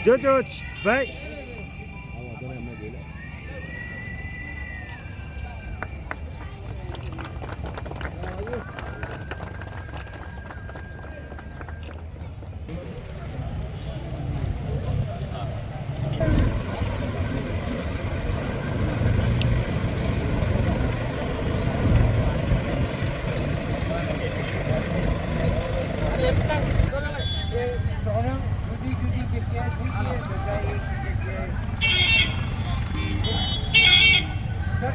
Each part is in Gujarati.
જોજો ભાઈ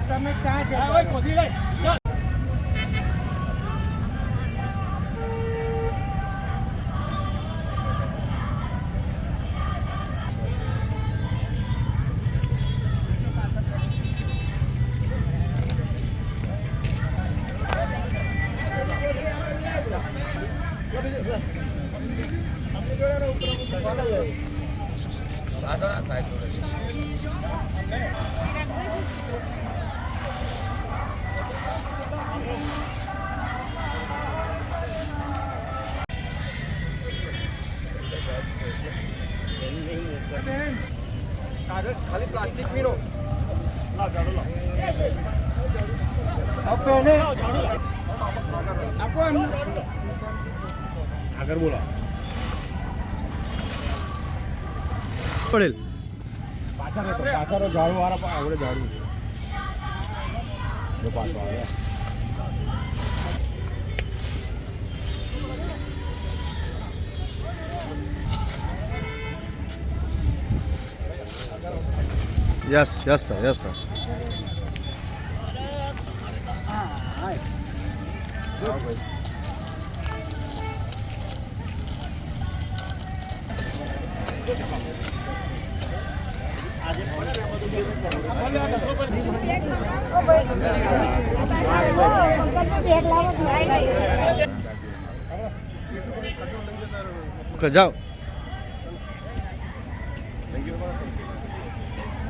તમે ક્યાં જતા खाली प्लास्टिक पी लो आगर बोला पड़ेल पाछा झाड़ू वाला आवड़े झाड़ू जो पाछो आवे Yes, yes, sir. Yes, sir. Hi. जाओ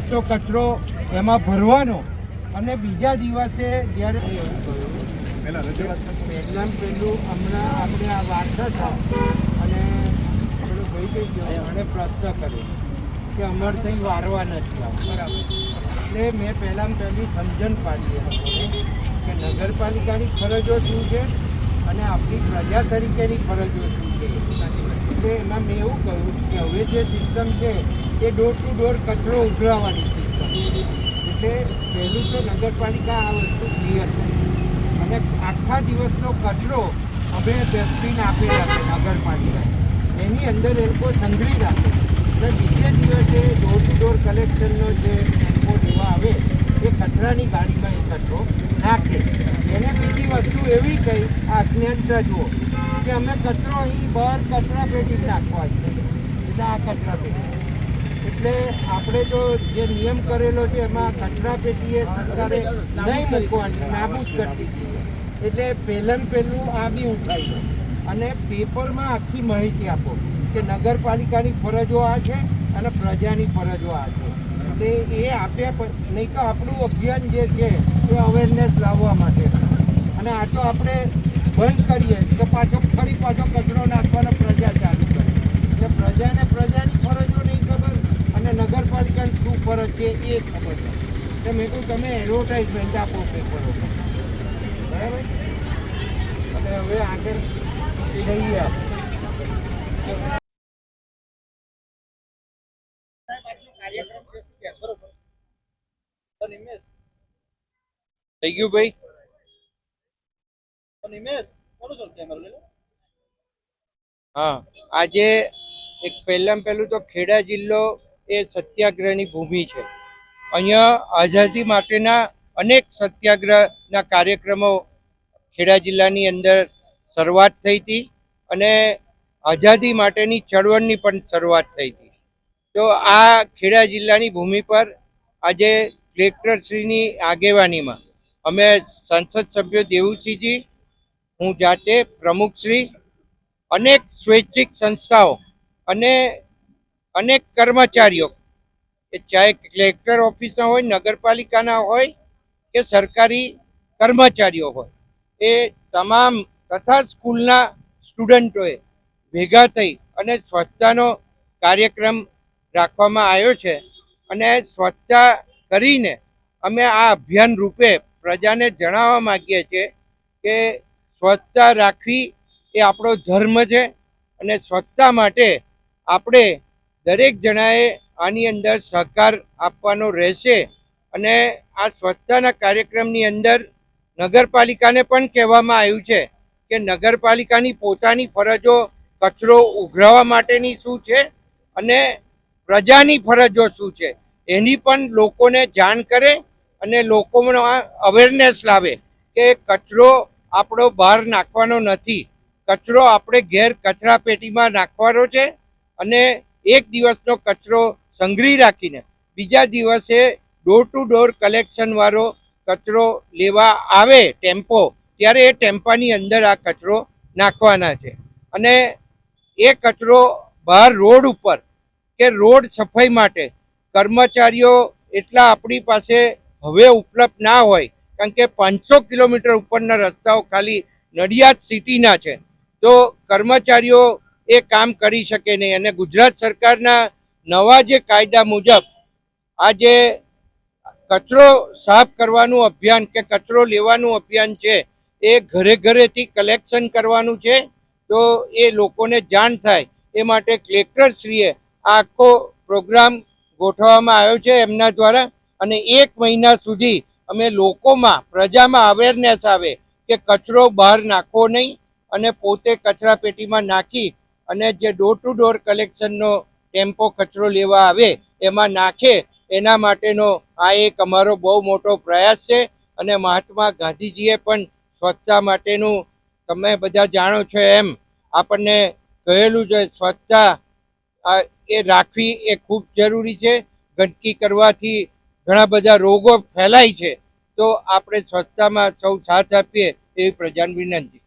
તો કચરો એમાં ભરવાનો અને બીજા દિવસે જ્યારે પહેલાં પહેલું હમણાં આપણે આ વારસા હતા અને પેલો ભાઈ કહી ગયો અને પ્રશ્ન કર્યો કે અમારે ત્યાં વારવા નથી આવું બરાબર એટલે મેં પહેલાં પહેલી સમજણ પાડી કે નગરપાલિકાની ફરજો શું છે અને આપણી પ્રજા તરીકેની ફરજો શું છે એટલે એમાં મેં એવું કહ્યું કે હવે જે સિસ્ટમ છે એ ડોર ટુ ડોર કચરો ઉઘરાવવાની સિસ્ટમ એટલે પહેલું તો નગરપાલિકા આ વસ્તુ ક્લિયર કરે અને આખા દિવસનો કચરો અમે ડસ્ટબિન આપેલા છે નગરપાલિકા એની અંદર એ લોકો સંઘરી રાખે એટલે બીજે દિવસે ડોર ટુ ડોર કલેક્શનનો જે ટેમ્પો લેવા આવે એ કચરાની ગાડીમાં એ કચરો નાખે એને બીજી વસ્તુ એવી કહી આ જ્ઞાનતા જુઓ કે અમે કચરો અહીં બહાર કચરા પેટી નાખવા એટલે આ કચરા પેટી એટલે આપણે તો જે નિયમ કરેલો છે એમાં કચરા પેટીએ સરકારે નહીં મૂકવાની નાબૂદ કરી દીધી એટલે પહેલું આ બી ઉઠાવી દો અને પેપરમાં આખી માહિતી આપો કે નગરપાલિકાની ફરજો આ છે અને પ્રજાની ફરજો આ છે એટલે એ આપ્યા નહીં તો આપણું અભિયાન જે છે એ અવેરનેસ લાવવા માટે અને આ તો આપણે બંધ કરીએ તો ફરી પાછો કચરો નાખવાનો પ્રજા ચાલુ કરે એટલે પ્રજાને પ્રજાની ફરજો નહીં ખબર અને નગરપાલિકાની શું ફરજ છે એ ખબર છે એટલે મેં કહ્યું તમે એડવર્ટાઇઝમેન્ટ આપો પેપરો બરાબર અને હવે આગળ લઈએ થઈ ગયું ભાઈ હા આજે એક પહેલું તો ખેડા જિલ્લો એ સત્યાગ્રહની ભૂમિ છે અહીંયા આઝાદી માટેના અનેક સત્યાગ્રહના કાર્યક્રમો ખેડા જિલ્લાની અંદર શરૂઆત થઈ હતી અને આઝાદી માટેની ચળવળની પણ શરૂઆત થઈ હતી તો આ ખેડા જિલ્લાની ભૂમિ પર આજે કલેક્ટરશ્રીની આગેવાનીમાં અમે સંસદ સભ્ય દેવુસિંહજી હું જાતે પ્રમુખશ્રી અનેક સ્વૈચ્છિક સંસ્થાઓ અને અનેક કર્મચારીઓ કે ચાહે કલેક્ટર ઓફિસના હોય નગરપાલિકાના હોય કે સરકારી કર્મચારીઓ હોય એ તમામ તથા સ્કૂલના સ્ટુડન્ટોએ ભેગા થઈ અને સ્વચ્છતાનો કાર્યક્રમ રાખવામાં આવ્યો છે અને સ્વચ્છતા કરીને અમે આ અભિયાન રૂપે પ્રજાને જણાવવા માગીએ છીએ કે સ્વચ્છતા રાખવી એ આપણો ધર્મ છે અને સ્વચ્છતા માટે આપણે દરેક જણાએ આની અંદર સહકાર આપવાનો રહેશે. અને આ સ્વચ્છતાના કાર્યક્રમની અંદર નગરપાલિકાને પણ કહેવામાં આવ્યું છે કે નગરપાલિકાની પોતાની ફરજો કચરો ઉઘરાવવા માટેની શું છે અને પ્રજાની ફરજો શું છે એની પણ લોકોને જાણ કરે અને લોકોમાં અવેરનેસ લાવે કે કચરો આપણો બહાર નાખવાનો નથી, કચરો આપણે ઘેર કચરા પેટીમાં નાખવાનો છે અને એક દિવસનો કચરો સંગ્રહી રાખીને બીજા દિવસે ડોર ટુ ડોર કલેક્શનવાળો કચરો લેવા આવે ટેમ્પો, ત્યારે એ ટેમ્પાની અંદર આ કચરો નાખવાના છે. અને એ કચરો બહાર રોડ ઉપર કે રોડ સફાઈ માટે કર્મચારીઓ એટલા આપણી પાસે હવે ઉપલબ્ધ ના હોય, કારણ કે 500 કિલોમીટર ઉપરના રસ્તાઓ ખાલી નડિયાદ સિટીના છે, તો કર્મચારીઓ એ કામ કરી શકે નહીં. અને ગુજરાત સરકારના નવા જે કાયદા મુજબ આ જે કચરો સાફ કરવાનું અભિયાન કે કચરો લેવાનું અભિયાન છે એ ઘરે ઘરેથી કલેક્શન કરવાનું છે. તો એ લોકોને જાણ થાય એ માટે કલેક્ટરશ્રીએ આ આખો પ્રોગ્રામ ગોઠવવામાં આવ્યો છે એમના દ્વારા. અને 1 મહિના સુધી અમે લોકોમાં પ્રજામાં અવેરનેસ આવે કે કચરો બહાર નાખવો નહીં અને પોતે કચરા પેટીમાં નાખી અને જે ડોર ટુ ડોર કલેક્શનનો ટેમ્પો કચરો લેવા આવે એમાં નાખે, એના માટેનો આ એક અમારો બહુ મોટો પ્રયાસ છે. અને મહાત્મા ગાંધીજીએ પણ સ્વચ્છતા માટેનું તમે બધા જાણો છો એમ આપણને કહેલું છે, સ્વચ્છતા એ રાખવી એ ખૂબ જરૂરી છે. ગંદકી કરવાથી ઘણા બધા રોગો ફેલાય છે, તો આપણે સ્વચ્છતામાં સૌ સાથ આપીએ એવી પ્રજાને વિનંતી.